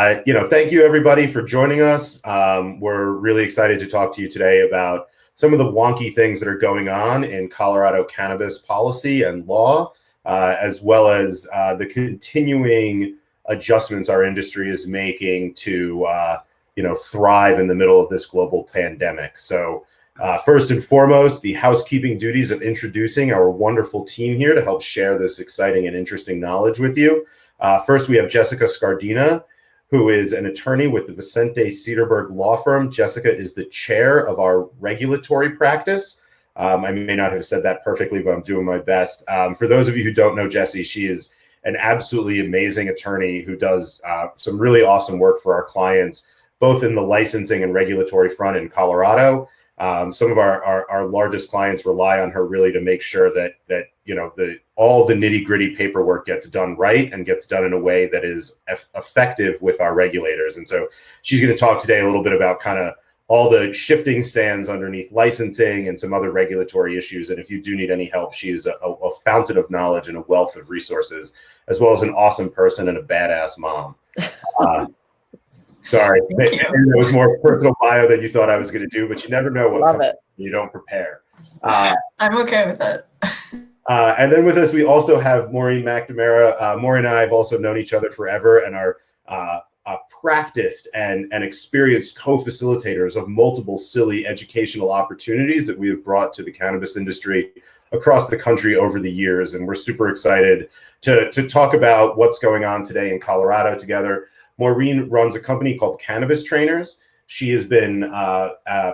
Thank you everybody for joining us. We're really excited to talk to you today about some of the wonky things that are going on in Colorado cannabis policy and law, as well as the continuing adjustments our industry is making to, thrive in the middle of this global pandemic. So first and foremost, the housekeeping duties of introducing our wonderful team here to help share this exciting and interesting knowledge with you. First, we have Jessica Scardina, who is an attorney with the Vicente Sederberg law firm. Jessica is the chair of our regulatory practice. I may not have said that perfectly, but I'm doing my best. For those of you who don't know Jessie, she is an absolutely amazing attorney who does some really awesome work for our clients, both in the licensing and regulatory front in Colorado. Some of our largest clients rely on her really to make sure that all the nitty-gritty paperwork gets done right and gets done in a way that is effective with our regulators. And so she's going to talk today a little bit about kind of all the shifting sands underneath licensing and some other regulatory issues. And if you do need any help, she is a fountain of knowledge and a wealth of resources, as well as an awesome person and a badass mom. Sorry, it was more personal bio than you thought I was going to do, but you never know what comes when you don't prepare. I'm okay with it. And then with us, we also have Maureen McNamara. Maureen and I have also known each other forever and are practiced and experienced co-facilitators of multiple silly educational opportunities that we have brought to the cannabis industry across the country over the years. And we're super excited to talk about what's going on today in Colorado together. Maureen runs a company called Cannabis Trainers. She has been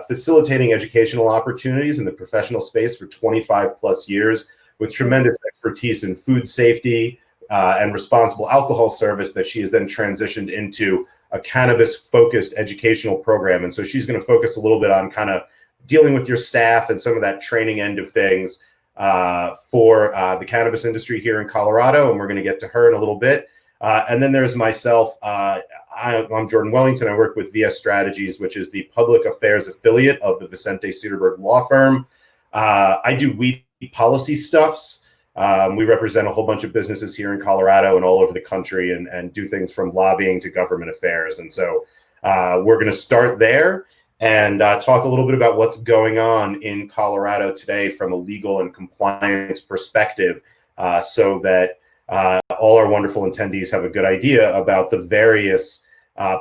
facilitating educational opportunities in the professional space for 25 plus years with tremendous expertise in food safety and responsible alcohol service that she has then transitioned into a cannabis-focused educational program. And so she's going to focus a little bit on kind of dealing with your staff and some of that training end of things for the cannabis industry here in Colorado. And we're going to get to her in a little bit. And then there's myself. I'm Jordan Wellington. I work with VS Strategies, which is the public affairs affiliate of the Vicente Sederberg law firm. I do weed policy stuffs. We represent a whole bunch of businesses here in Colorado and all over the country and do things from lobbying to government affairs. And so we're going to start there and talk a little bit about what's going on in Colorado today from a legal and compliance perspective so that all our wonderful attendees have a good idea about the various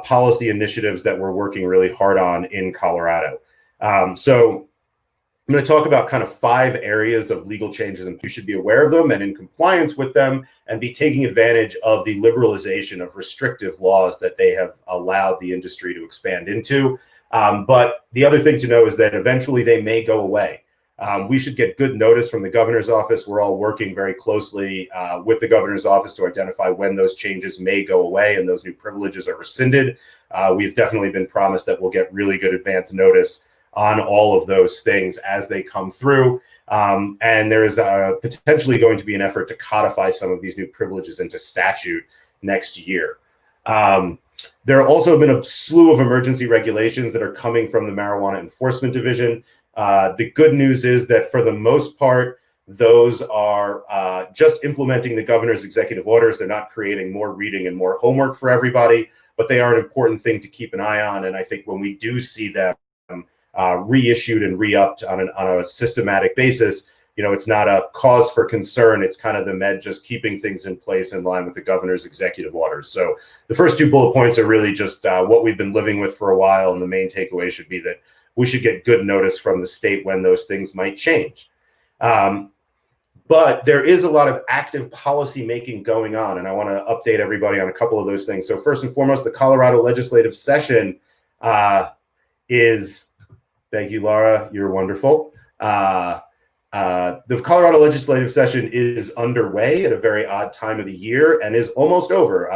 policy initiatives that we're working really hard on in Colorado. So I'm going to talk about kind of 5 areas of legal changes, and you should be aware of them and in compliance with them and be taking advantage of the liberalization of restrictive laws that they have allowed the industry to expand into. But the other thing to know is that eventually they may go away. We should get good notice from the governor's office. We're all working very closely with the governor's office to identify when those changes may go away and those new privileges are rescinded. We've definitely been promised that we'll get really good advance notice on all of those things as they come through. And there is potentially going to be an effort to codify some of these new privileges into statute next year. There have also been a slew of emergency regulations that are coming from the Marijuana Enforcement Division. The good news is that for the most part, those are just implementing the governor's executive orders. They're not creating more reading and more homework for everybody, but they are an important thing to keep an eye on. And I think when we do see them reissued and re-upped on a systematic basis, it's not a cause for concern. It's kind of the Med just keeping things in place in line with the governor's executive orders. So the first 2 bullet points are really just what we've been living with for a while. And the main takeaway should be that we should get good notice from the state when those things might change. But there is a lot of active policy making going on, and I want to update everybody on a couple of those things. So first and foremost, the Colorado legislative session is, thank you, Laura, you're wonderful. The Colorado legislative session is underway at a very odd time of the year and is almost over.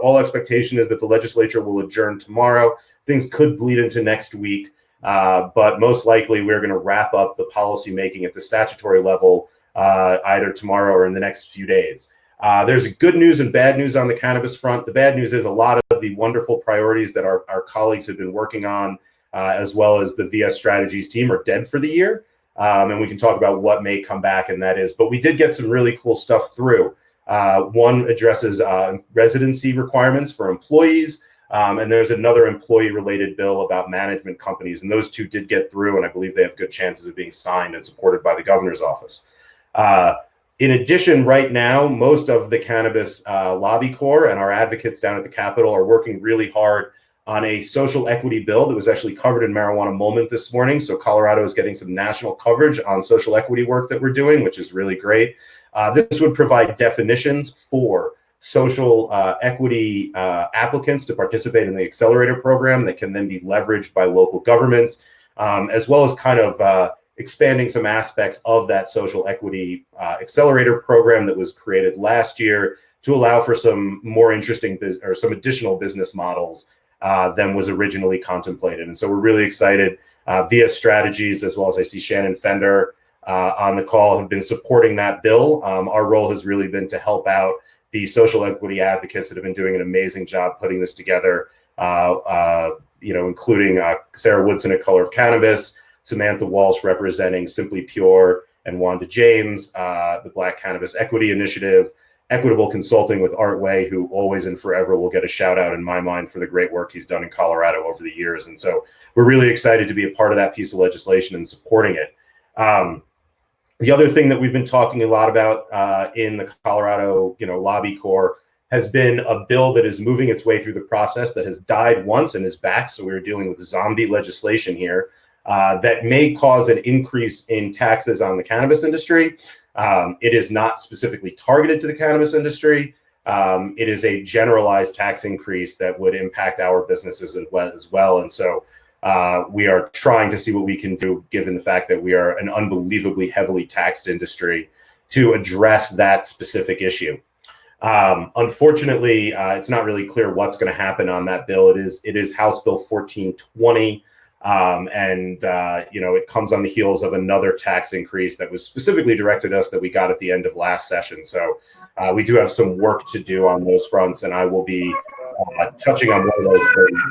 All expectation is that the legislature will adjourn tomorrow. Things could bleed into next week, but most likely we're going to wrap up the policy making at the statutory level either tomorrow or in the next few days. There's good news and bad news on the cannabis front. The bad news is a lot of the wonderful priorities that our colleagues have been working on, as well as the VS Strategies team, are dead for the year. And we can talk about what may come back, and that is. But we did get some really cool stuff through. One addresses residency requirements for employees, and there's another employee-related bill about management companies, and those two did get through, and I believe they have good chances of being signed and supported by the governor's office. In addition, right now, most of the cannabis lobby corps and our advocates down at the Capitol are working really hard on a social equity bill that was actually covered in Marijuana Moment this morning. So Colorado is getting some national coverage on social equity work that we're doing, which is really great. This would provide definitions for social equity applicants to participate in the accelerator program that can then be leveraged by local governments, as well as kind of expanding some aspects of that social equity accelerator program that was created last year to allow for some more interesting or some additional business models than was originally contemplated. And so we're really excited. VS Strategies, as well as I see Shannon Fender on the call, have been supporting that bill. Our role has really been to help out the social equity advocates that have been doing an amazing job putting this together, including Sarah Woodson at Color of Cannabis, Samantha Walsh representing Simply Pure, and Wanda James, the Black Cannabis Equity Initiative, Equitable Consulting with Art Way, who always and forever will get a shout out in my mind for the great work he's done in Colorado over the years. And so we're really excited to be a part of that piece of legislation and supporting it. The other thing that we've been talking a lot about in the Colorado, lobby corps has been a bill that is moving its way through the process that has died once and is back. So we're dealing with zombie legislation here that may cause an increase in taxes on the cannabis industry. It is not specifically targeted to the cannabis industry. It is a generalized tax increase that would impact our businesses as well. And so we are trying to see what we can do, given the fact that we are an unbelievably heavily taxed industry, to address that specific issue. Unfortunately, it's not really clear what's going to happen on that bill. It is House Bill 1420. It comes on the heels of another tax increase that was specifically directed at us that we got at the end of last session. So we do have some work to do on those fronts, and I will be touching on one of those things,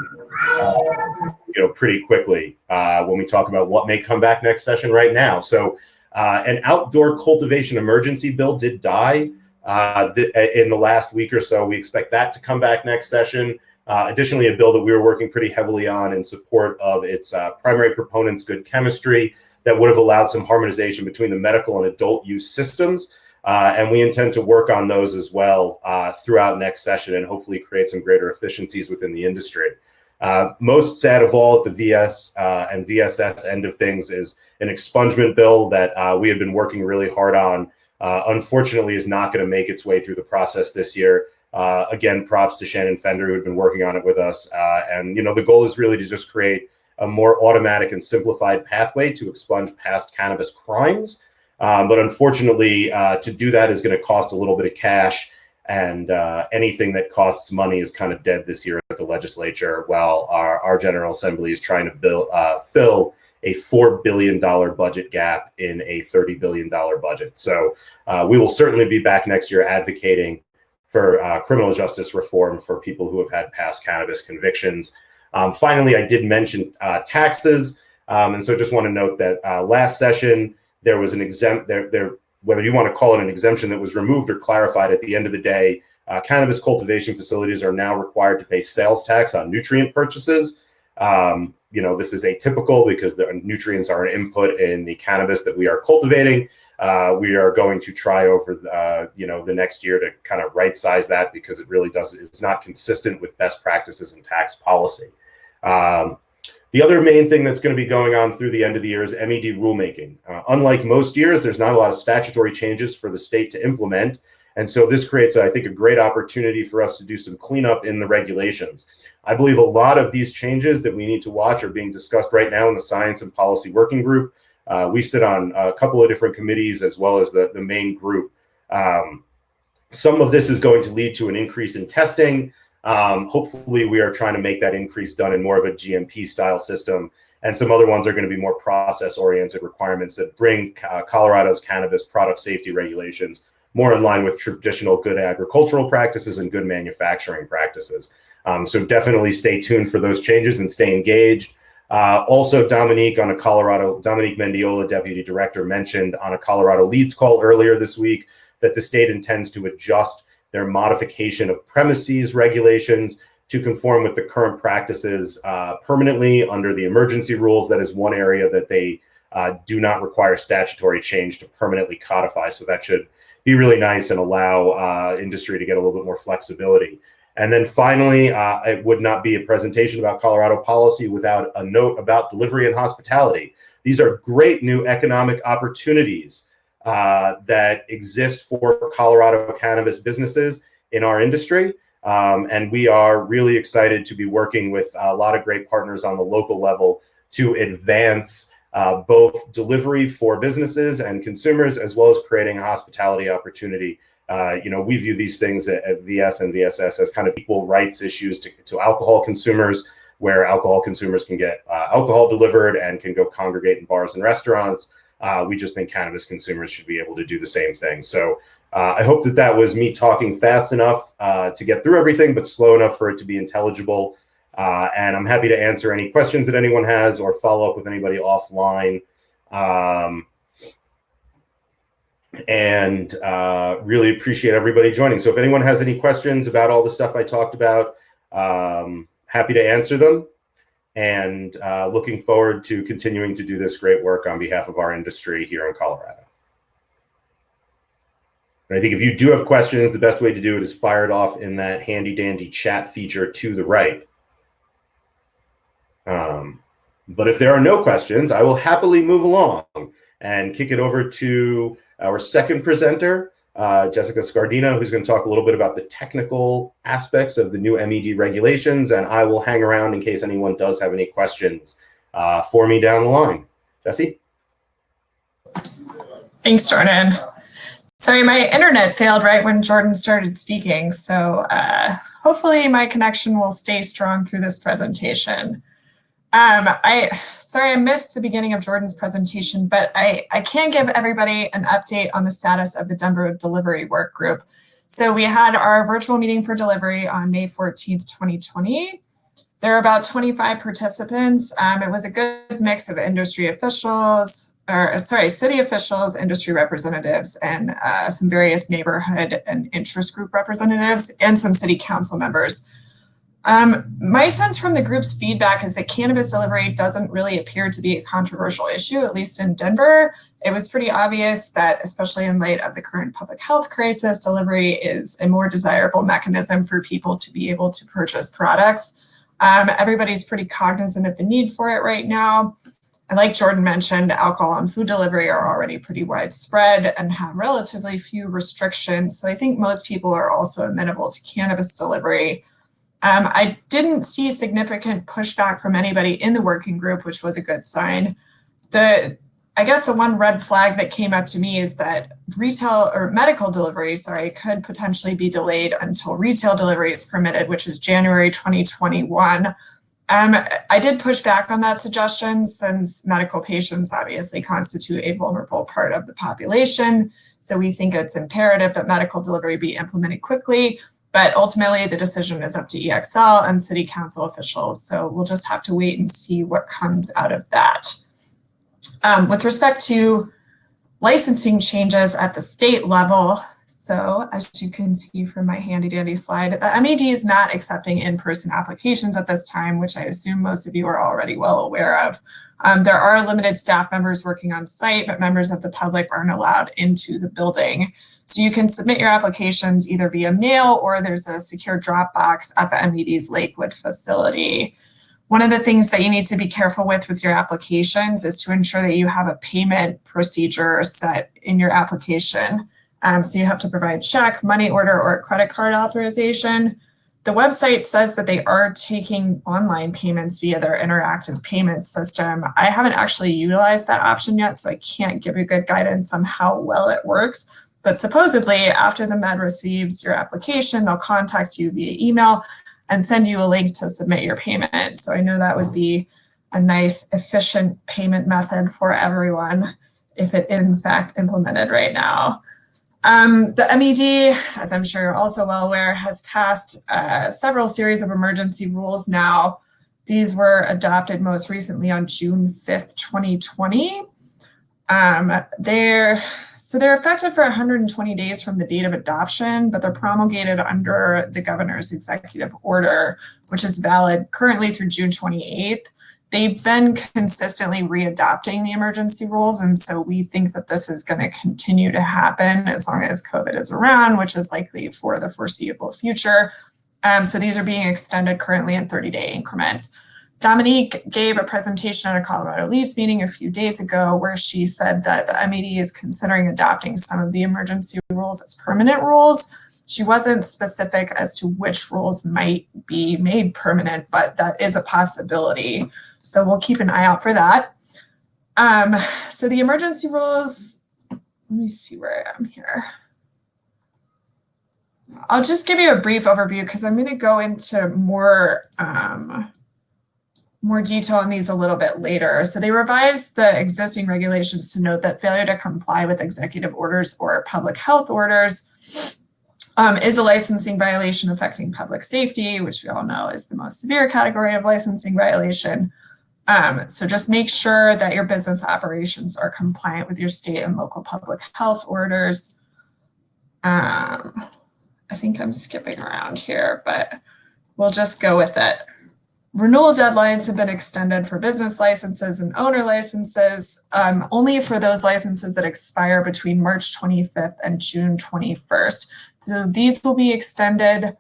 pretty quickly when we talk about what may come back next session right now. So an outdoor cultivation emergency bill did die in the last week or so. We expect that to come back next session. Additionally, a bill that we were working pretty heavily on in support of its primary proponents, Good Chemistry, that would have allowed some harmonization between the medical and adult use systems. And we intend to work on those as well throughout next session and hopefully create some greater efficiencies within the industry. Most sad of all at the VS and VSS end of things is an expungement bill that we have been working really hard on. Unfortunately, is not going to make its way through the process this year. Again, props to Shannon Fender, who had been working on it with us. And the goal is really to just create a more automatic and simplified pathway to expunge past cannabis crimes. But unfortunately, to do that is going to cost a little bit of cash, and anything that costs money is kind of dead this year at the legislature, while our General Assembly is trying to fill a $4 billion budget gap in a $30 billion budget. So we will certainly be back next year advocating for criminal justice reform for people who have had past cannabis convictions. Finally, I did mention taxes. And so just want to note that last session, there was an whether you want to call it an exemption that was removed or clarified at the end of the day, cannabis cultivation facilities are now required to pay sales tax on nutrient purchases. This is atypical because the nutrients are an input in the cannabis that we are cultivating. We are going to try over the next year to kind of right size that, because it really it's not consistent with best practices in tax policy. The other main thing that's going to be going on through the end of the year is MED rulemaking. Unlike most years, there's not a lot of statutory changes for the state to implement. And so this creates, I think, a great opportunity for us to do some cleanup in the regulations. I believe a lot of these changes that we need to watch are being discussed right now in the Science and Policy Working Group. We sit on a couple of different committees as well as the main group. Some of this is going to lead to an increase in testing. Hopefully, we are trying to make that increase done in more of a GMP style system. And some other ones are going to be more process-oriented requirements that bring Colorado's cannabis product safety regulations more in line with traditional good agricultural practices and good manufacturing practices. So definitely stay tuned for those changes and stay engaged. Also, Dominique Mendiola, Deputy Director, mentioned on a Colorado Leads call earlier this week that the state intends to adjust their modification of premises regulations to conform with the current practices permanently under the emergency rules. That is one area that they do not require statutory change to permanently codify. So that should be really nice and allow industry to get a little bit more flexibility. And then finally, it would not be a presentation about Colorado policy without a note about delivery and hospitality. These are great new economic opportunities that exist for Colorado cannabis businesses in our industry. And we are really excited to be working with a lot of great partners on the local level to advance both delivery for businesses and consumers, as well as creating a hospitality opportunity. We view these things at VS and VSS as kind of equal rights issues to alcohol consumers, where alcohol consumers can get alcohol delivered and can go congregate in bars and restaurants. We just think cannabis consumers should be able to do the same thing. So I hope that was me talking fast enough to get through everything, but slow enough for it to be intelligible. And I'm happy to answer any questions that anyone has or follow up with anybody offline. And really appreciate everybody joining. So if anyone has any questions about all the stuff I talked about, happy to answer them. And looking forward to continuing to do this great work on behalf of our industry here in Colorado. And I think if you do have questions, the best way to do it is fire it off in that handy dandy chat feature to the right. But if there are no questions, I will happily move along and kick it over to our second presenter, Jessica Scardino, who's going to talk a little bit about the technical aspects of the new MED regulations, and I will hang around in case anyone does have any questions for me down the line. Jessie? Thanks, Jordan. Sorry, my internet failed right when Jordan started speaking, so hopefully my connection will stay strong through this presentation. Sorry I missed the beginning of Jordan's presentation, but I can give everybody an update on the status of the Denver Delivery Work Group. So we had our virtual meeting for delivery on May 14th, 2020. There are about 25 participants. It was a good mix of industry officials, city officials, industry representatives, and some various neighborhood and interest group representatives, and some city council members. My sense from the group's feedback is that cannabis delivery doesn't really appear to be a controversial issue, at least in Denver. It was pretty obvious that, especially in light of the current public health crisis, delivery is a more desirable mechanism for people to be able to purchase products. Everybody's pretty cognizant of the need for it right now. And like Jordan mentioned, alcohol and food delivery are already pretty widespread and have relatively few restrictions. So I think most people are also amenable to cannabis delivery. I didn't see significant pushback from anybody in the working group, which was a good sign. I guess the one red flag that came up to me is that retail or medical delivery, could potentially be delayed until retail delivery is permitted, which is January 2021. I did push back on that suggestion since medical patients obviously constitute a vulnerable part of the population. So we think it's imperative that medical delivery be implemented quickly. But ultimately, the decision is up to EXL and city council officials. So we'll just have to wait and see what comes out of that. With respect to licensing changes at the state level, so as you can see from my handy dandy slide, the MED is not accepting in-person applications at this time, which I assume most of you are already well aware of. There are limited staff members working on site, but members of the public aren't allowed into the building. So you can submit your applications either via mail or there's a secure drop box at the MED's Lakewood facility. One of the things that you need to be careful with your applications is to ensure that you have a payment procedure set in your application. So you have to provide check, money order, or a credit card authorization. The website says that they are taking online payments via their interactive payment system. I haven't actually utilized that option yet, so I can't give you good guidance on how well it works. But supposedly, after the MED receives your application, they'll contact you via email and send you a link to submit your payment. So I know that would be a nice, efficient payment method for everyone if it is in fact implemented right now. The MED, as I'm sure you're also well aware, has passed several series of emergency rules now. These were adopted most recently on June 5th, 2020. They're effective for 120 days from the date of adoption, but they're promulgated under the governor's executive order, which is valid currently through June 28th. They've been consistently readopting the emergency rules, and so we think that this is going to continue to happen as long as COVID is around, which is likely for the foreseeable future. So these are being extended currently in 30-day increments. Dominique gave a presentation at a Colorado Leads meeting a few days ago where she said that the MAD is considering adopting some of the emergency rules as permanent rules. She wasn't specific as to which rules might be made permanent, but that is a possibility. So we'll keep an eye out for that. So the emergency rules, let me see where I am here. I'll just give you a brief overview because I'm going to go into more detail on these a little bit later. So they revised the existing regulations to note that failure to comply with executive orders or public health orders is a licensing violation affecting public safety, which we all know is the most severe category of licensing violation. So just make sure that your business operations are compliant with your state and local public health orders. I think I'm skipping around here, but we'll just go with it. Renewal deadlines have been extended for business licenses and owner licenses, only for those licenses that expire between March 25th and June 21st. So these will be extended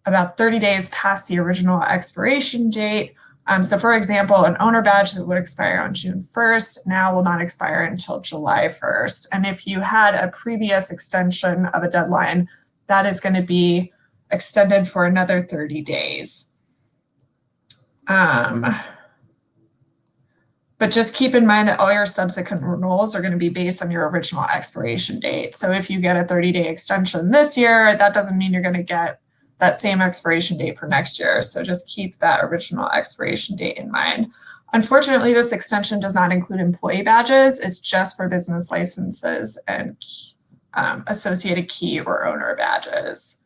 about 30 days past the original expiration date. So for example, an owner badge that would expire on June 1st now will not expire until July 1st. And if you had a previous extension of a deadline, that is going to be extended for another 30 days. But just keep in mind that all your subsequent renewals are going to be based on your original expiration date. So if you get a 30-day extension this year, that doesn't mean you're going to get that same expiration date for next year. So just keep that original expiration date in mind. Unfortunately, this extension does not include employee badges. It's just for business licenses and associated key or owner badges.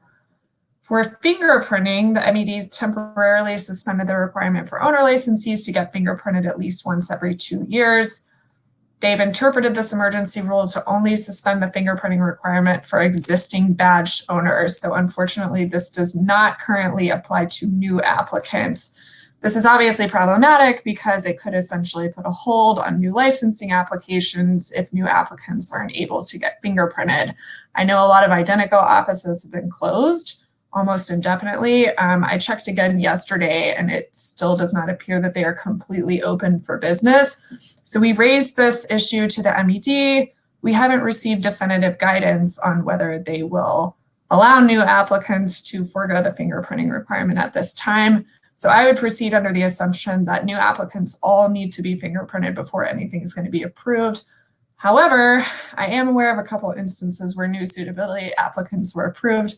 For fingerprinting, the MEDs temporarily suspended the requirement for owner licensees to get fingerprinted at least once every 2 years. They've interpreted this emergency rule to only suspend the fingerprinting requirement for existing badge owners. So unfortunately, this does not currently apply to new applicants. This is obviously problematic because it could essentially put a hold on new licensing applications if new applicants aren't able to get fingerprinted. I know a lot of Identico offices have been closed almost indefinitely. I checked again yesterday and it still does not appear that they are completely open for business. So we raised this issue to the MED. We haven't received definitive guidance on whether they will allow new applicants to forego the fingerprinting requirement at this time. So I would proceed under the assumption that new applicants all need to be fingerprinted before anything is going to be approved. However, I am aware of a couple of instances where new suitability applicants were approved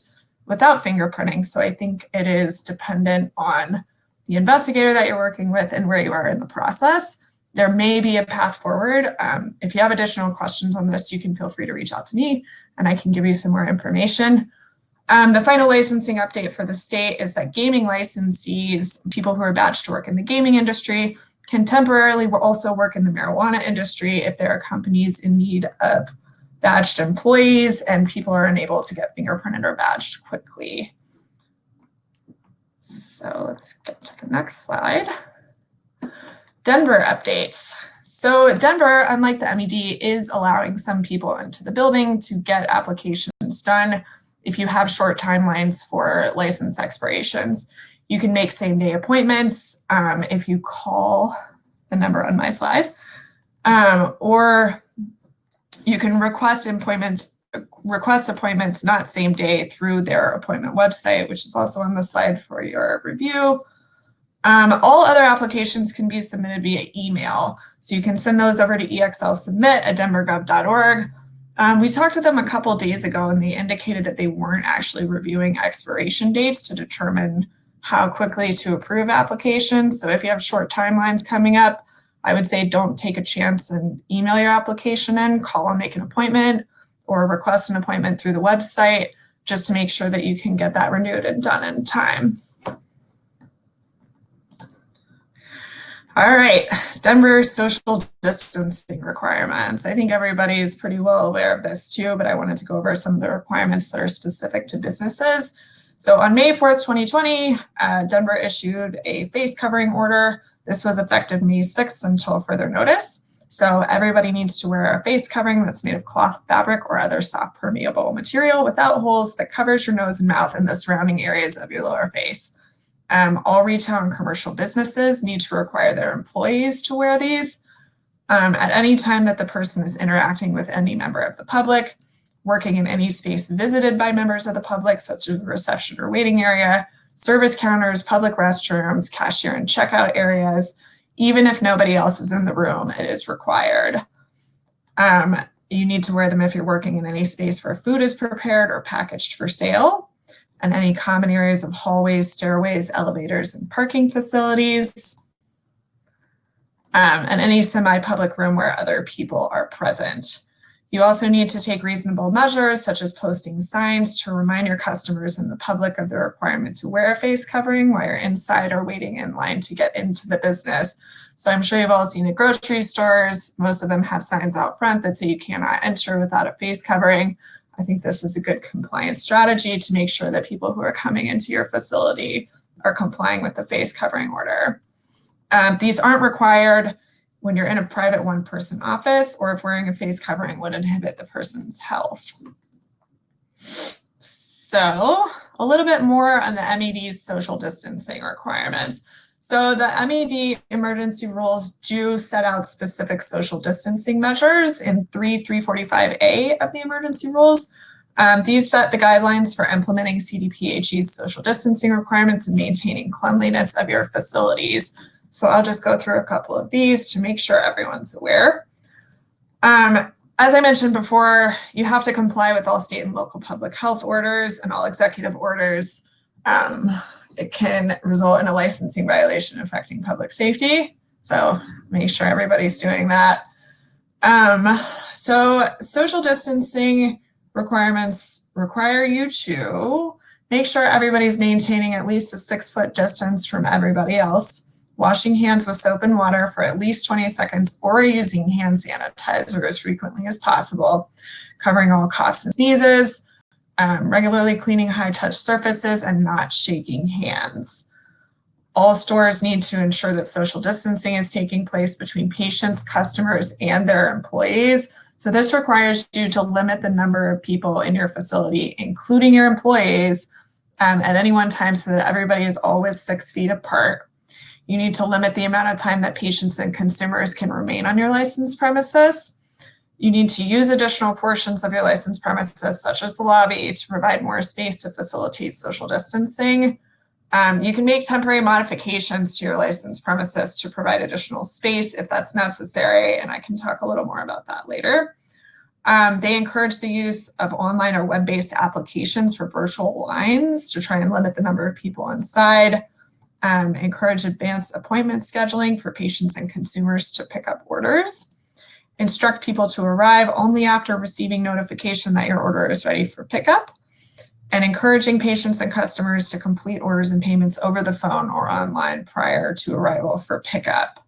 without fingerprinting. So I think it is dependent on the investigator that you're working with and where you are in the process. There may be a path forward. If you have additional questions on this, you can feel free to reach out to me and I can give you some more information. The final licensing update for the state is that gaming licensees, people who are badged to work in the gaming industry, can temporarily also work in the marijuana industry if there are companies in need of badged employees and people are unable to get fingerprinted or badged quickly. So let's get to the next slide. Denver updates. So Denver, unlike the MED, is allowing some people into the building to get applications done. If you have short timelines for license expirations, you can make same-day appointments if you call the number on my slide, or you can request appointments not same day through their appointment website, which is also on the slide for your review. All other applications can be submitted via email. So you can send those over to exlsubmit@denvergov.org. We talked to them a couple days ago and they indicated that they weren't actually reviewing expiration dates to determine how quickly to approve applications. So if you have short timelines coming up, I would say don't take a chance and email your application in, call and make an appointment or request an appointment through the website just to make sure that you can get that renewed and done in time. All right, Denver social distancing requirements. I think everybody is pretty well aware of this too, but I wanted to go over some of the requirements that are specific to businesses. So on May 4th, 2020, Denver issued a face covering order. This was effective May 6th until further notice. So everybody needs to wear a face covering that's made of cloth, fabric, or other soft permeable material without holes that covers your nose and mouth and the surrounding areas of your lower face. All retail and commercial businesses need to require their employees to wear these at any time that the person is interacting with any member of the public, working in any space visited by members of the public, such as the reception or waiting area, service counters, public restrooms, cashier and checkout areas. Even if nobody else is in the room, it is required. You need to wear them if you're working in any space where food is prepared or packaged for sale, and any common areas of hallways, stairways, elevators, and parking facilities, and any semi-public room where other people are present. You also need to take reasonable measures, such as posting signs to remind your customers and the public of the requirement to wear a face covering while you're inside or waiting in line to get into the business. So I'm sure you've all seen at grocery stores, most of them have signs out front that say you cannot enter without a face covering. I think this is a good compliance strategy to make sure that people who are coming into your facility are complying with the face covering order. These aren't required when you're in a private one-person office, or if wearing a face covering would inhibit the person's health. So a little bit more on the MED's social distancing requirements. So the MED emergency rules do set out specific social distancing measures in 345A of the emergency rules. These set the guidelines for implementing CDPHE's social distancing requirements and maintaining cleanliness of your facilities. So I'll just go through a couple of these to make sure everyone's aware. As I mentioned before, you have to comply with all state and local public health orders and all executive orders. It can result in a licensing violation affecting public safety. So make sure everybody's doing that. So social distancing requirements require you to make sure everybody's maintaining at least a 6-foot distance from everybody else, washing hands with soap and water for at least 20 seconds, or using hand sanitizer as frequently as possible, covering all coughs and sneezes, regularly cleaning high-touch surfaces, and not shaking hands. All stores need to ensure that social distancing is taking place between patients, customers, and their employees. So this requires you to limit the number of people in your facility, including your employees, at any one time so that everybody is always 6 feet apart. You need to limit the amount of time that patients and consumers can remain on your licensed premises. You need to use additional portions of your licensed premises, such as the lobby, to provide more space to facilitate social distancing. You can make temporary modifications to your licensed premises to provide additional space if that's necessary, and I can talk a little more about that later. They encourage the use of online or web-based applications for virtual lines to try and limit the number of people inside. Encourage advanced appointment scheduling for patients and consumers to pick up orders. Instruct people to arrive only after receiving notification that your order is ready for pickup. And encouraging patients and customers to complete orders and payments over the phone or online prior to arrival for pickup.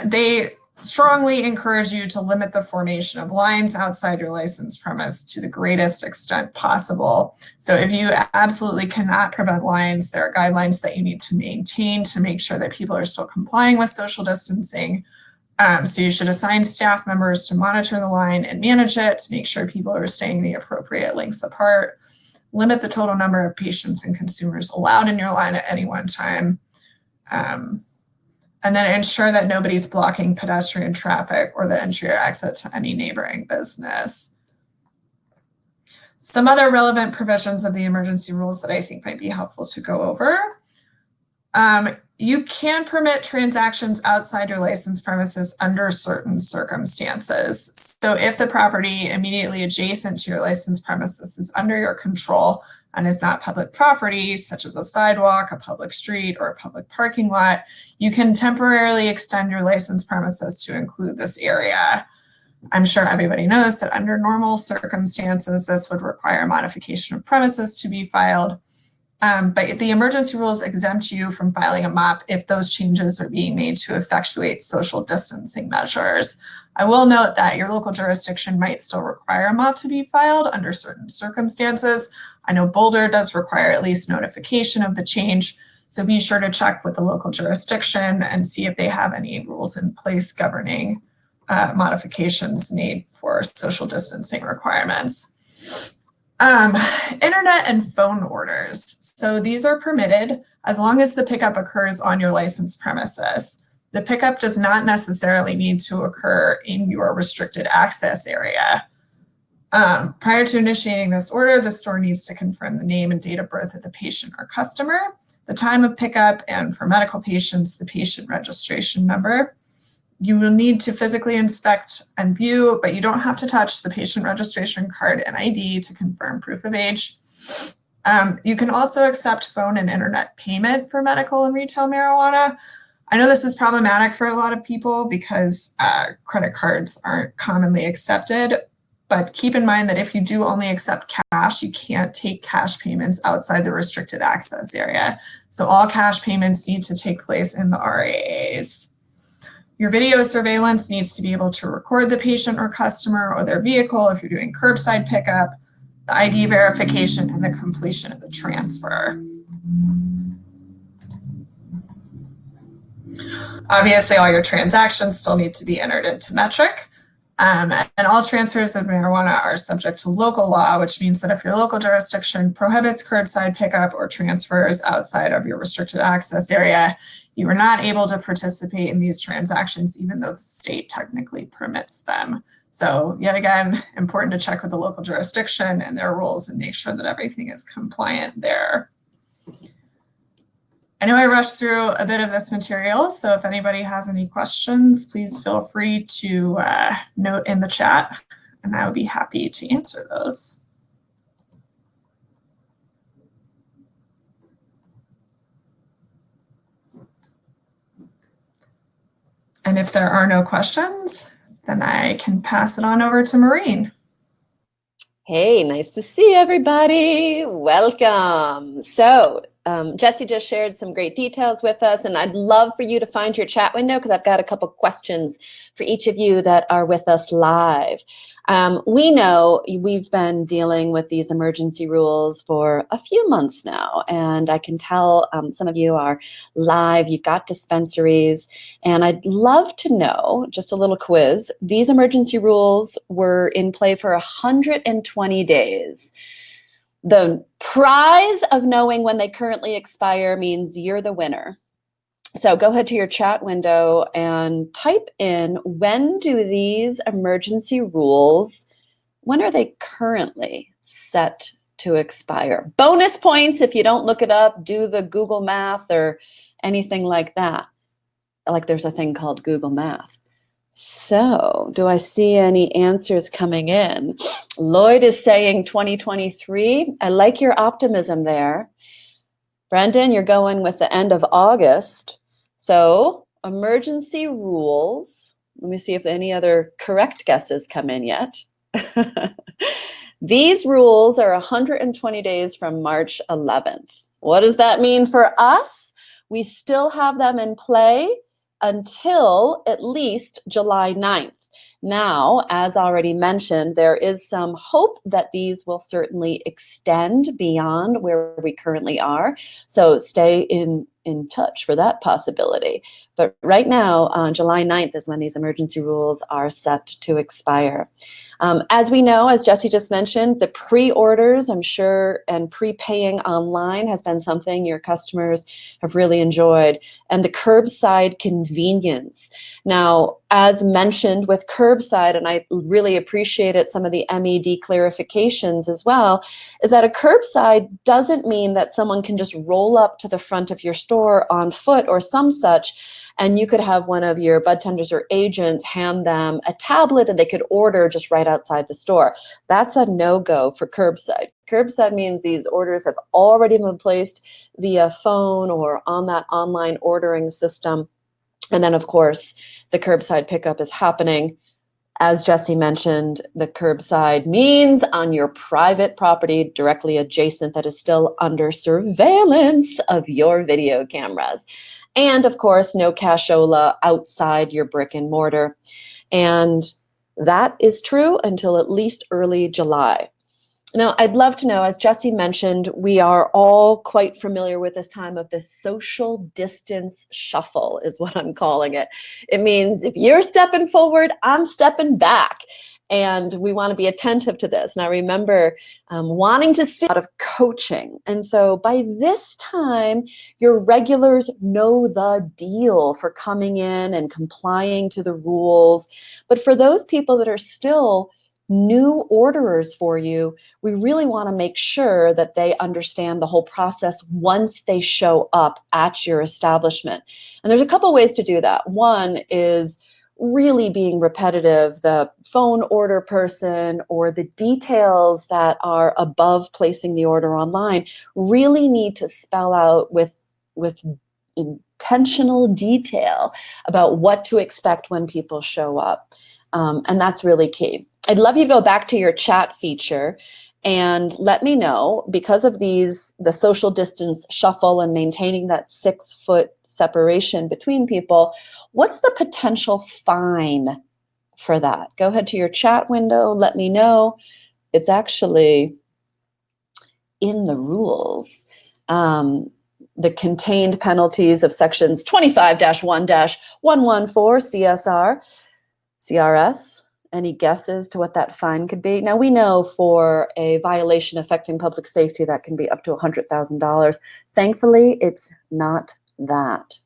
They strongly encourage you to limit the formation of lines outside your licensed premise to the greatest extent possible. So if you absolutely cannot prevent lines, there are guidelines that you need to maintain to make sure that people are still complying with social distancing. So you should assign staff members to monitor the line and manage it to make sure people are staying the appropriate lengths apart. Limit the total number of patients and consumers allowed in your line at any one time. And then ensure that nobody's blocking pedestrian traffic or the entry or exit to any neighboring business. Some other relevant provisions of the emergency rules that I think might be helpful to go over. You can permit transactions outside your licensed premises under certain circumstances. So if the property immediately adjacent to your licensed premises is under your control and is not public property, such as a sidewalk, a public street, or a public parking lot, you can temporarily extend your licensed premises to include this area. I'm sure everybody knows that under normal circumstances, this would require a modification of premises to be filed. But the emergency rules exempt you from filing a MOP if those changes are being made to effectuate social distancing measures. I will note that your local jurisdiction might still require a MOP to be filed under certain circumstances. I know Boulder does require at least notification of the change, so be sure to check with the local jurisdiction and see if they have any rules in place governing modifications made for social distancing requirements. Internet and phone orders. So these are permitted as long as the pickup occurs on your licensed premises. The pickup does not necessarily need to occur in your restricted access area. Prior to initiating this order, the store needs to confirm the name and date of birth of the patient or customer, the time of pickup, and for medical patients, the patient registration number. You will need to physically inspect and view, but you don't have to touch the patient registration card and ID to confirm proof of age. You can also accept phone and internet payment for medical and retail marijuana. I know this is problematic for a lot of people because credit cards aren't commonly accepted, but keep in mind that if you do only accept cash, you can't take cash payments outside the restricted access area. So all cash payments need to take place in the RAAs. Your video surveillance needs to be able to record the patient or customer or their vehicle if you're doing curbside pickup, the ID verification, and the completion of the transfer. Obviously, all your transactions still need to be entered into metric. And all transfers of marijuana are subject to local law, which means that if your local jurisdiction prohibits curbside pickup or transfers outside of your restricted access area, you are not able to participate in these transactions, even though the state technically permits them. So yet again, important to check with the local jurisdiction and their rules and make sure that everything is compliant there. I know I rushed through a bit of this material, so if anybody has any questions, please feel free to note in the chat, and I would be happy to answer those. And if there are no questions, then I can pass it on over to Maureen. Hey, nice to see everybody. Welcome. So Jesse just shared some great details with us, and I'd love for you to find your chat window because I've got a couple questions for each of you that are with us live. We know we've been dealing with these emergency rules for a few months now, and I can tell some of you are live, you've got dispensaries, and I'd love to know, just a little quiz, these emergency rules were in play for 120 days. The prize of knowing when they currently expire means you're the winner. So go ahead to your chat window and type in, when do these emergency rules, when are they currently set to expire? Bonus points if you don't look it up, do the Google Math or anything like that. Like there's a thing called Google Math. So do I see any answers coming in? Lloyd is saying 2023. I like your optimism there. Brendan, you're going with the end of August. So emergency rules. Let me see if any other correct guesses come in yet. These rules are 120 days from March 11th. What does that mean for us? We still have them in play until at least July 9th. Now, as already mentioned, there is some hope that these will certainly extend beyond where we currently are. So stay in touch for that possibility. But right now, on July 9th is when these emergency rules are set to expire. As we know, as Jesse just mentioned, the pre-orders, I'm sure, and prepaying online has been something your customers have really enjoyed. And the curbside convenience. Now, as mentioned with curbside, and I really appreciated some of the MED clarifications as well, is that a curbside doesn't mean that someone can just roll up to the front of your store on foot or some such, and you could have one of your bud tenders or agents hand them a tablet and they could order just right outside the store. That's a no-go for curbside. Curbside means these orders have already been placed via phone or on that online ordering system. And then, of course, the curbside pickup is happening As Jesse mentioned, the curbside means on your private property directly adjacent that is still under surveillance of your video cameras. And of course, no cashola outside your brick and mortar. And that is true until at least early July. Now, I'd love to know, as Jesse mentioned, we are all quite familiar with this time of the social distance shuffle, is what I'm calling it. It means if you're stepping forward, I'm stepping back. And we want to be attentive to this. Now, remember, wanting to see a lot of coaching. And so by this time, your regulars know the deal for coming in and complying to the rules. But for those people that are still new orderers for you, we really want to make sure that they understand the whole process once they show up at your establishment. And there's a couple ways to do that. One is really being repetitive. The phone order person or the details that are above placing the order online really need to spell out with intentional detail about what to expect when people show up. And that's really key. I'd love you to go back to your chat feature and let me know, because of the social distance shuffle and maintaining that 6-foot separation between people, what's the potential fine for that? Go ahead to your chat window, let me know. It's actually in the rules. The contained penalties of sections 25-1-114 CRS. Any guesses to what that fine could be? Now, we know for a violation affecting public safety, that can be up to $100,000. Thankfully, it's not that.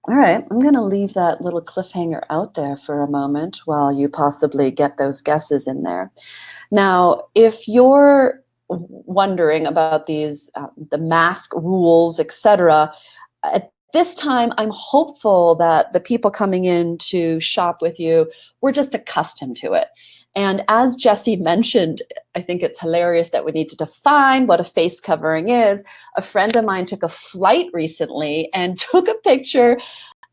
All right, I'm going to leave that little cliffhanger out there for a moment while you possibly get those guesses in there. Now, if you're wondering about these, the mask rules, etc., at this time, I'm hopeful that the people coming in to shop with you, we're just accustomed to it. And as Jesse mentioned, I think it's hilarious that we need to define what a face covering is. A friend of mine took a flight recently and took a picture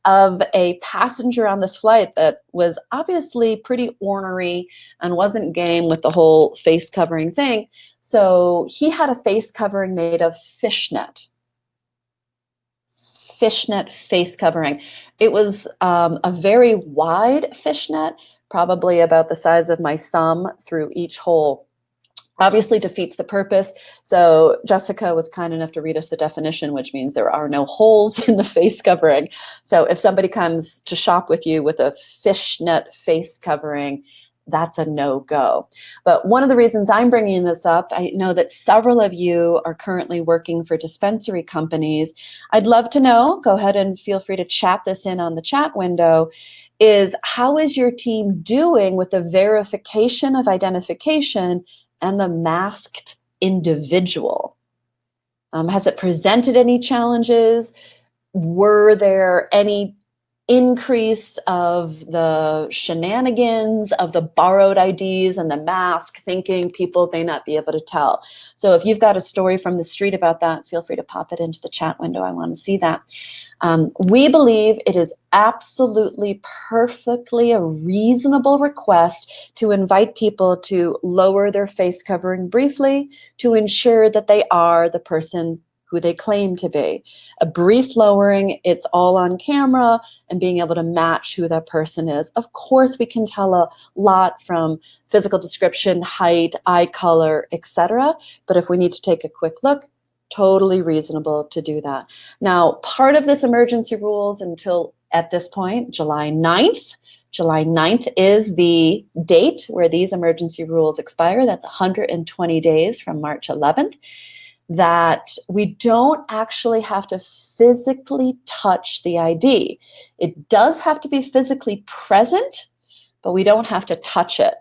of a passenger on this flight that was obviously pretty ornery and wasn't game with the whole face covering thing. So he had a face covering made of fishnet face covering. It was a very wide fishnet, probably about the size of my thumb through each hole. Obviously defeats the purpose. So Jessica was kind enough to read us the definition, which means there are no holes in the face covering. So if somebody comes to shop with you with a fishnet face covering, that's a no-go. But one of the reasons I'm bringing this up, I know that several of you are currently working for dispensary companies. I'd love to know, go ahead and feel free to chat this in on the chat window, is how is your team doing with the verification of identification and the masked individual? Has it presented any challenges? Were there any increase of the shenanigans of the borrowed IDs and the mask, thinking people may not be able to tell? So if you've got a story from the street about that, feel free to pop it into the chat window. I want to see that. We believe it is absolutely perfectly a reasonable request to invite people to lower their face covering briefly to ensure that they are the person who they claim to be. A brief lowering, it's all on camera, and being able to match who that person is. Of course, we can tell a lot from physical description, height, eye color, etc. But if we need to take a quick look, totally reasonable to do that. Now, part of this emergency rules until at this point, July 9th. July 9th is the date where these emergency rules expire. That's 120 days from March 11th. That we don't actually have to physically touch the ID. It does have to be physically present, but we don't have to touch it.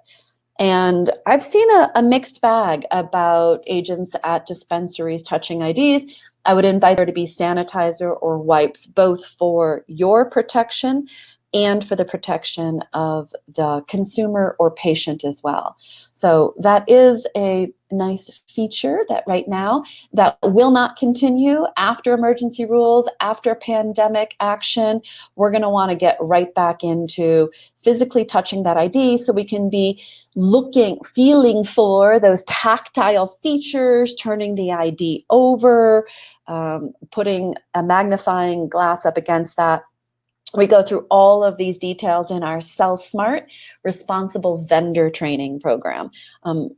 And I've seen a mixed bag about agents at dispensaries touching IDs. I would invite there to be sanitizer or wipes, both for your protection and for the protection of the consumer or patient as well. So that is a nice feature that right now that will not continue after emergency rules, after pandemic action. We're going to want to get right back into physically touching that ID so we can be looking, feeling for those tactile features, turning the ID over, putting a magnifying glass up against that. We go through all of these details in our Sell Smart Responsible Vendor Training program,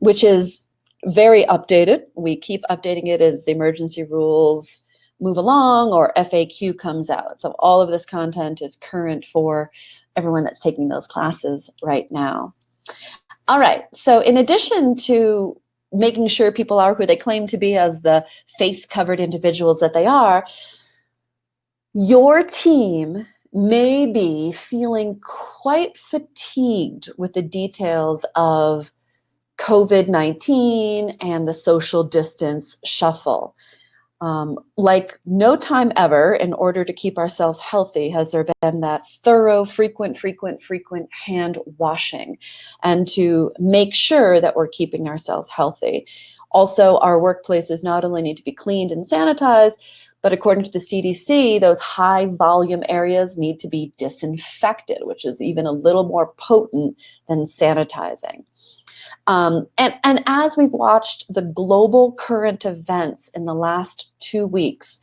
which is very updated. We keep updating it as the emergency rules move along or FAQ comes out. So all of this content is current for everyone that's taking those classes right now. All right, so in addition to making sure people are who they claim to be as the face-covered individuals that they are, your team may be feeling quite fatigued with the details of COVID-19 and the social distance shuffle. Like no time ever, in order to keep ourselves healthy, has there been that thorough, frequent hand washing, and to make sure that we're keeping ourselves healthy. Also, our workplaces not only need to be cleaned and sanitized, but according to the CDC, those high volume areas need to be disinfected, which is even a little more potent than sanitizing. And as we've watched the global current events in the last 2 weeks,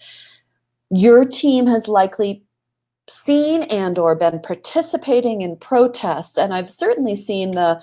your team has likely seen and or been participating in protests. And I've certainly seen the,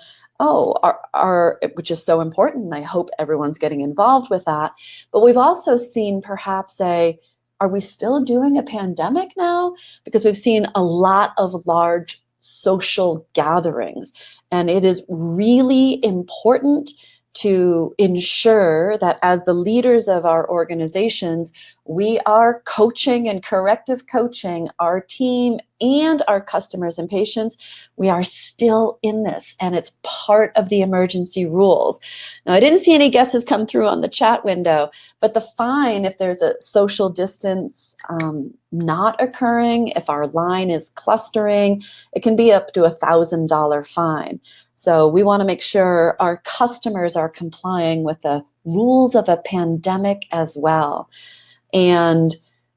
which is so important. And I hope everyone's getting involved with that. But we've also seen perhaps are we still doing a pandemic now? Because we've seen a lot of large social gatherings. And it is really important to ensure that as the leaders of our organizations, we are coaching and corrective coaching our team and our customers and patients. We are still in this, and it's part of the emergency rules. Now, I didn't see any guesses come through on the chat window, but the fine, if there's a social distance not occurring, if our line is clustering, it can be up to $1,000 fine. So we want to make sure our customers are complying with the rules of a pandemic as well. And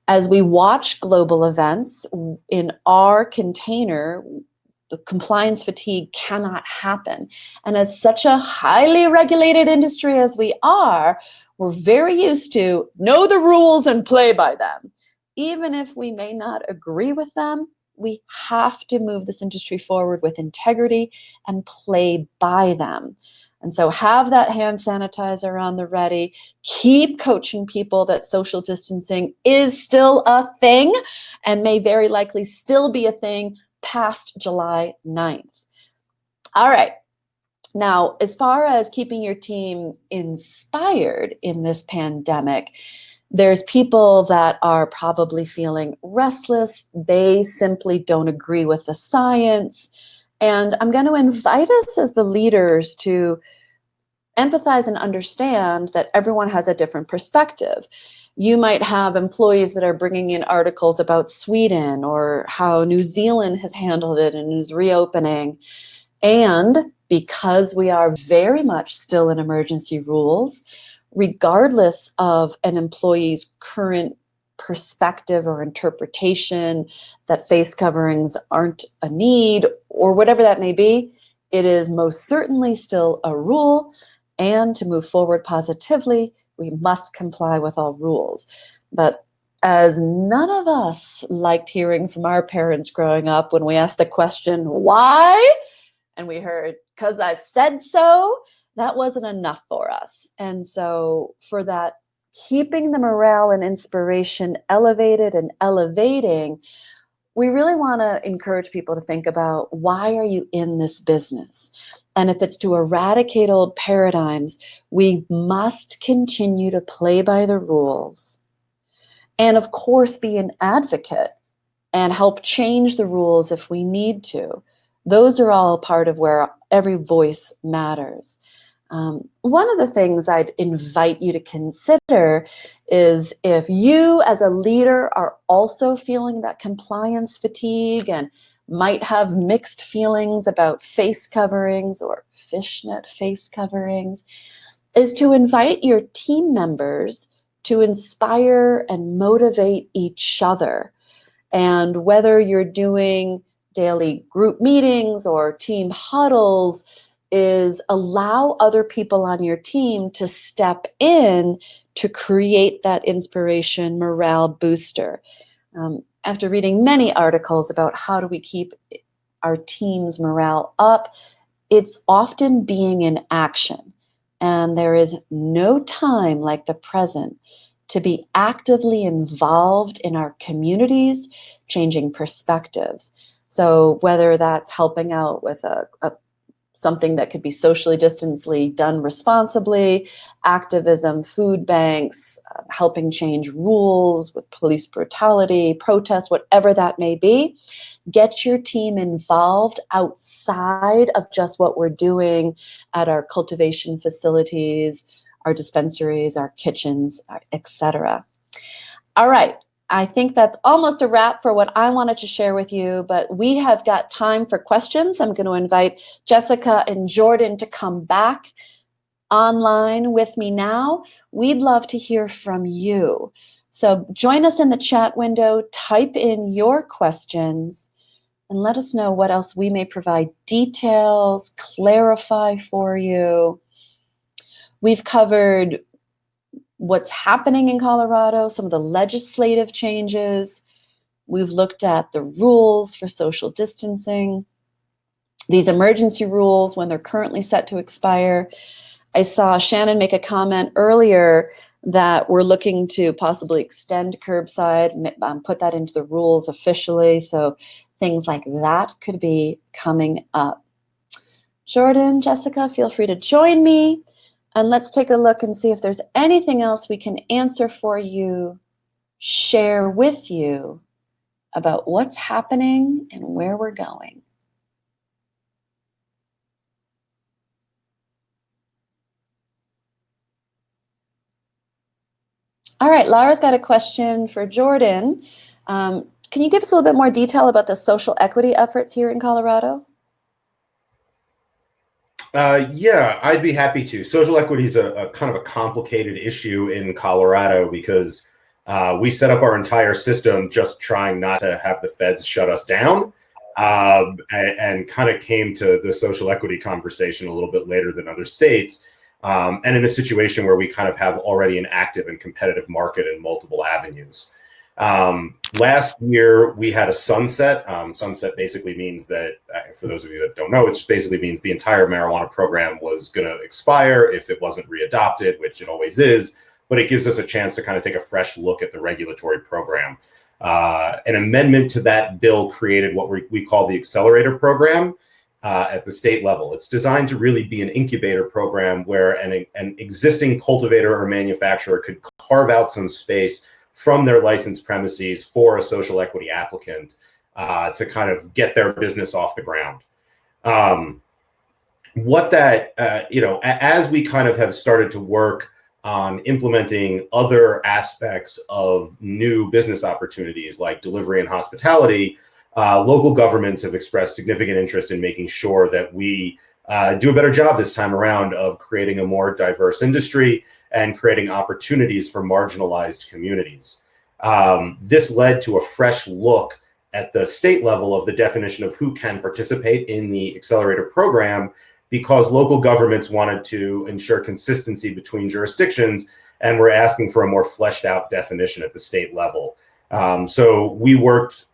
as we watch global events in our container, the compliance fatigue cannot happen. And as such a highly regulated industry as we are, we're very used to know the rules and play by them. Even if we may not agree with them, we have to move this industry forward with integrity and play by them. And so have that hand sanitizer on the ready. Keep coaching people that social distancing is still a thing and may very likely still be a thing past July 9th. All right. Now, as far as keeping your team inspired in this pandemic, there's people that are probably feeling restless. They simply don't agree with the science. And I'm going to invite us as the leaders to empathize and understand that everyone has a different perspective. You might have employees that are bringing in articles about Sweden or how New Zealand has handled it and is reopening. And because we are very much still in emergency rules, regardless of an employee's current perspective or interpretation that face coverings aren't a need or whatever that may be, it is most certainly still a rule. And to move forward positively, we must comply with all rules. But as none of us liked hearing from our parents growing up when we asked the question, why? And we heard, because I said so, that wasn't enough for us. And so for that, keeping the morale and inspiration elevated and elevating, we really want to encourage people to think about, why are you in this business? And if it's to eradicate old paradigms, we must continue to play by the rules. And of course, be an advocate and help change the rules if we need to. Those are all part of where every voice matters. One of the things I'd invite you to consider is, if you as a leader are also feeling that compliance fatigue and might have mixed feelings about face coverings or fishnet face coverings, is to invite your team members to inspire and motivate each other. And whether you're doing daily group meetings or team huddles, is allow other people on your team to step in to create that inspiration morale booster. After reading many articles about how do we keep our team's morale up, it's often being in action. And there is no time like the present to be actively involved in our communities, changing perspectives. So whether that's helping out with something that could be socially distancedly done responsibly, activism, food banks, helping change rules with police brutality, protest, whatever that may be, get your team involved outside of just what we're doing at our cultivation facilities, our dispensaries, our kitchens, etc. All right. I think that's almost a wrap for what I wanted to share with you, but we have got time for questions. I'm going to invite Jessica and Jordan to come back online with me now. We'd love to hear from you. So join us in the chat window, type in your questions, and let us know what else we may provide details, clarify for you. We've covered what's happening in Colorado, some of the legislative changes. We've looked at the rules for social distancing, these emergency rules when they're currently set to expire. I saw Shannon make a comment earlier that we're looking to possibly extend curbside, put that into the rules officially. So things like that could be coming up. Jordan, Jessica, feel free to join me. And let's take a look and see if there's anything else we can answer for you, share with you about what's happening and where we're going. All right, Laura's got a question for Jordan. Can you give us a little bit more detail about the social equity efforts here in Colorado? Yeah, I'd be happy to. Social equity is a kind of a complicated issue in Colorado because we set up our entire system just trying not to have the feds shut us down, and kind of came to the social equity conversation a little bit later than other states, and in a situation where we kind of have already an active and competitive market in multiple avenues. Last year we had a sunset. Sunset basically means that, for those of you that don't know, it just basically means the entire marijuana program was going to expire if it wasn't readopted, which it always is, but it gives us a chance to kind of take a fresh look at the regulatory program. An amendment to that bill created what we call the accelerator program at the state level. It's designed to really be an incubator program where an existing cultivator or manufacturer could carve out some space from their licensed premises for a social equity applicant to kind of get their business off the ground. As we kind of have started to work on implementing other aspects of new business opportunities like delivery and hospitality, local governments have expressed significant interest in making sure that we do a better job this time around of creating a more diverse industry and creating opportunities for marginalized communities. This led to a fresh look at the state level of the definition of who can participate in the accelerator program, because local governments wanted to ensure consistency between jurisdictions and were asking for a more fleshed out definition at the state level. So we worked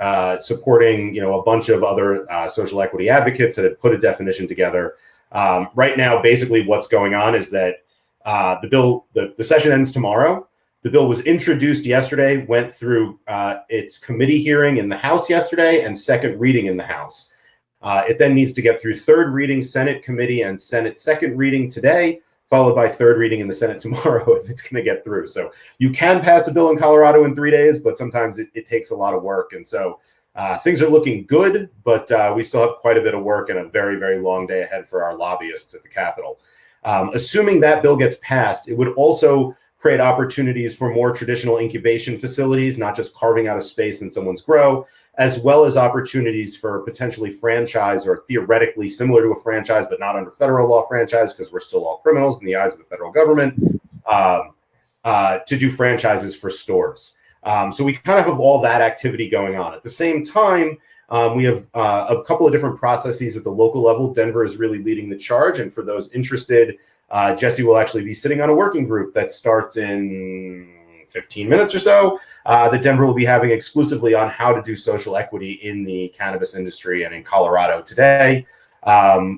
supporting a bunch of other social equity advocates that had put a definition together. Right now, basically what's going on is that the session ends tomorrow. The bill was introduced yesterday, went through its committee hearing in the House yesterday and second reading in the House. It then needs to get through third reading, Senate committee, and Senate second reading today, followed by third reading in the Senate tomorrow if it's going to get through. So you can pass a bill in Colorado in 3 days, but sometimes it takes a lot of work. And so things are looking good, but we still have quite a bit of work and a very, very long day ahead for our lobbyists at the Capitol. Assuming that bill gets passed, it would also create opportunities for more traditional incubation facilities, not just carving out a space in someone's grow, as well as opportunities for potentially franchise or theoretically similar to a franchise, but not under federal law franchise, because we're still all criminals in the eyes of the federal government, to do franchises for stores. So we kind of have all that activity going on. At the same time, we have a couple of different processes at the local level. Denver is really leading the charge. And for those interested, Jesse will actually be sitting on a working group that starts in 15 minutes or so, that Denver will be having exclusively on how to do social equity in the cannabis industry and in Colorado today.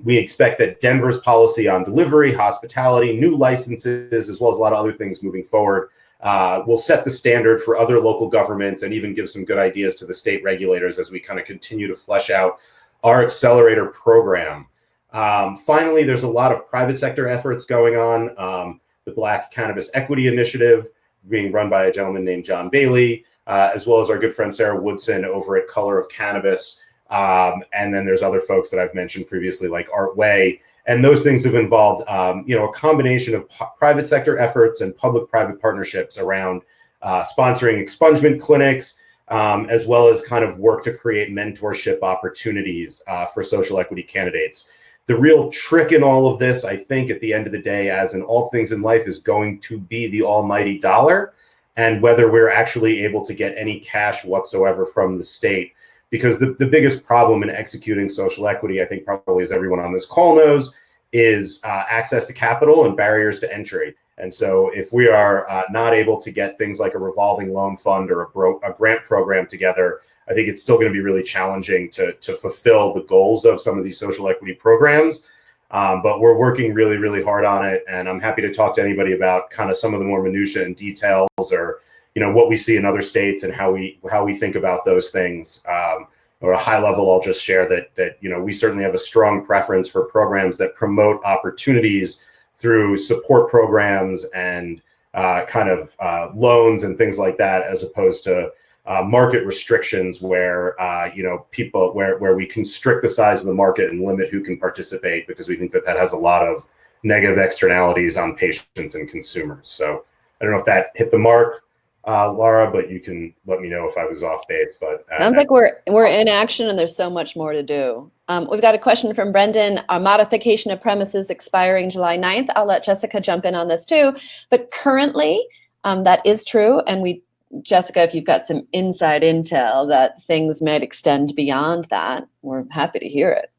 We expect that Denver's policy on delivery, hospitality, new licenses, as well as a lot of other things moving forward, will set the standard for other local governments and even give some good ideas to the state regulators as we kind of continue to flesh out our accelerator program. Finally, there's a lot of private sector efforts going on. The Black Cannabis Equity Initiative being run by a gentleman named John Bailey, as well as our good friend Sarah Woodson over at Color of Cannabis. And then there's other folks that I've mentioned previously, like Art Way. And those things have involved, a combination of private sector efforts and public-private partnerships around sponsoring expungement clinics, as well as kind of work to create mentorship opportunities for social equity candidates. The real trick in all of this, I think, at the end of the day, as in all things in life, is going to be the almighty dollar and whether we're actually able to get any cash whatsoever from the state. Because the biggest problem in executing social equity, I think probably as everyone on this call knows, is access to capital and barriers to entry. And so if we are not able to get things like a revolving loan fund or a grant program together, I think it's still going to be really challenging to fulfill the goals of some of these social equity programs. But we're working really, really hard on it. And I'm happy to talk to anybody about kind of some of the more minutiae and details, or what we see in other states and how we think about those things. Or a high level, I'll just share that we certainly have a strong preference for programs that promote opportunities through support programs and loans and things like that, as opposed to market restrictions where where we constrict the size of the market and limit who can participate, because we think that has a lot of negative externalities on patients and consumers. So I don't know if that hit the mark, Laura, but you can let me know if I was off base. But sounds like we're in action and there's so much more to do. We've got a question from Brendan. Our modification of premises expiring July 9th. I'll let Jessica jump in on this too. But currently, that is true. And Jessica, if you've got some inside intel that things might extend beyond that, we're happy to hear it.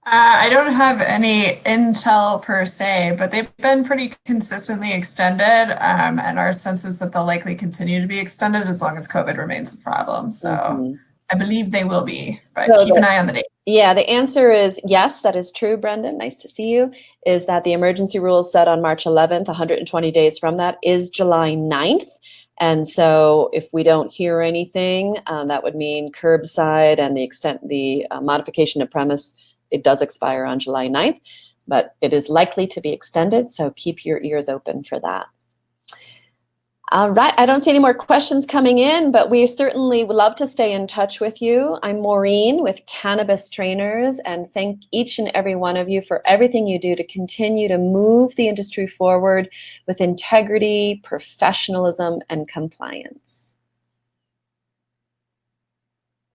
I don't have any intel per se, but they've been pretty consistently extended, and our sense is that they'll likely continue to be extended as long as COVID remains a problem. So I believe they will be, but keep an eye on the date. Yeah, the answer is yes, that is true, Brendan. Nice to see you. Is that the emergency rules set on March 11th, 120 days from that, is July 9th. And so if we don't hear anything, that would mean curbside and the modification of premise, it does expire on July 9th, but it is likely to be extended, so keep your ears open for that. All right, I don't see any more questions coming in, but we certainly would love to stay in touch with you. I'm Maureen with Cannabis Trainers, and thank each and every one of you for everything you do to continue to move the industry forward with integrity, professionalism, and compliance.